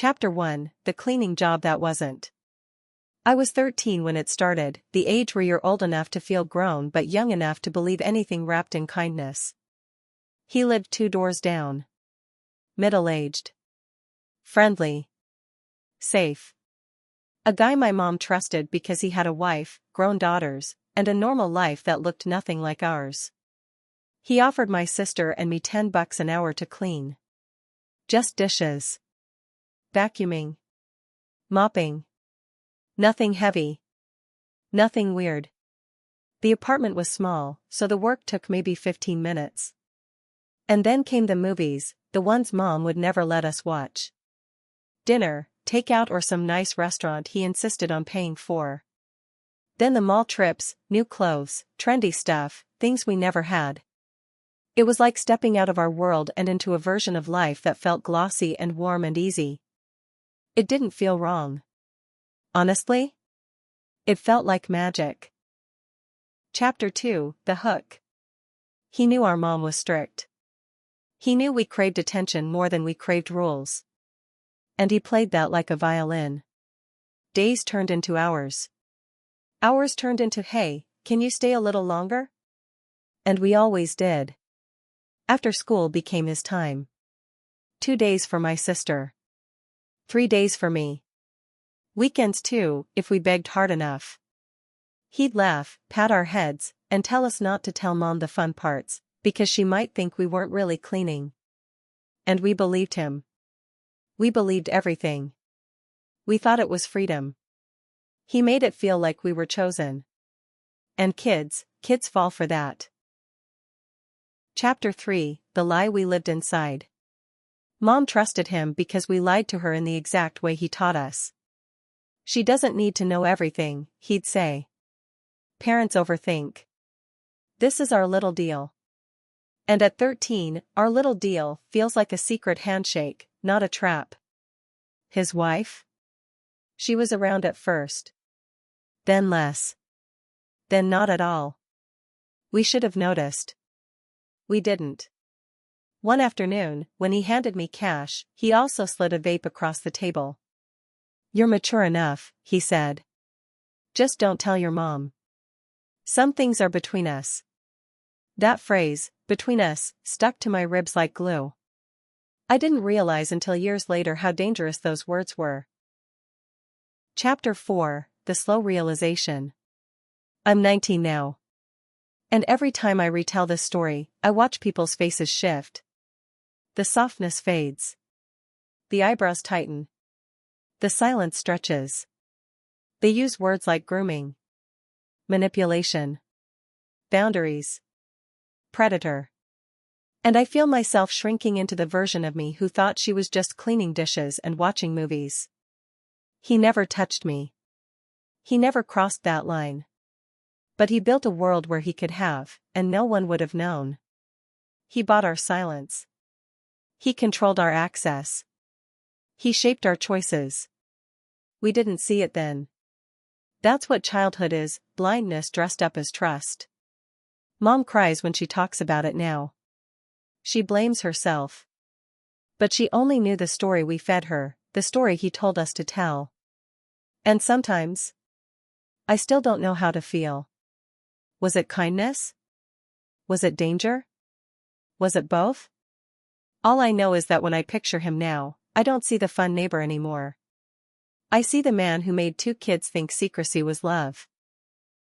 Chapter 1, The Cleaning Job That Wasn't. I was 13 when it started, the age where you're old enough to feel grown but young enough to believe anything wrapped in kindness. He lived 2 doors down. Middle-aged. Friendly. Safe. A guy my mom trusted because he had a wife, grown daughters, and a normal life that looked nothing like ours. He offered my sister and me $10 an hour to clean. Just dishes. Vacuuming. Mopping. Nothing heavy. Nothing weird. The apartment was small, so the work took maybe 15 minutes. And then came the movies, the ones Mom would never let us watch. Dinner, takeout or some nice restaurant he insisted on paying for. Then the mall trips, new clothes, trendy stuff, things we never had. It was like stepping out of our world and into a version of life that felt glossy and warm and easy. It didn't feel wrong. Honestly? It felt like magic. Chapter 2, The Hook. He knew our mom was strict. He knew we craved attention more than we craved rules. And he played that like a violin. Days turned into hours. Hours turned into, hey, can you stay a little longer? And we always did. After school became his time. 2 days for my sister. 3 days for me. Weekends too, if we begged hard enough. He'd laugh, pat our heads, and tell us not to tell Mom the fun parts, because she might think we weren't really cleaning. And we believed him. We believed everything. We thought it was freedom. He made it feel like we were chosen. And kids fall for that. Chapter 3, The Lie We Lived Inside. Mom trusted him because we lied to her in the exact way he taught us. She doesn't need to know everything, he'd say. Parents overthink. This is our little deal. And at 13, our little deal feels like a secret handshake, not a trap. His wife? She was around at first. Then less. Then not at all. We should have noticed. We didn't. One afternoon, when he handed me cash, he also slid a vape across the table. You're mature enough, he said. Just don't tell your mom. Some things are between us. That phrase, between us, stuck to my ribs like glue. I didn't realize until years later how dangerous those words were. Chapter 4, The Slow Realization. I'm 19 now. And every time I retell this story, I watch people's faces shift. The softness fades. The eyebrows tighten. The silence stretches. They use words like grooming, manipulation, boundaries, predator. And I feel myself shrinking into the version of me who thought she was just cleaning dishes and watching movies. He never touched me. He never crossed that line. But he built a world where he could have, and no one would have known. He bought our silence. He controlled our access. He shaped our choices. We didn't see it then. That's what childhood is, blindness dressed up as trust. Mom cries when she talks about it now. She blames herself. But she only knew the story we fed her, the story he told us to tell. And sometimes, I still don't know how to feel. Was it kindness? Was it danger? Was it both? All I know is that when I picture him now, I don't see the fun neighbor anymore. I see the man who made 2 kids think secrecy was love.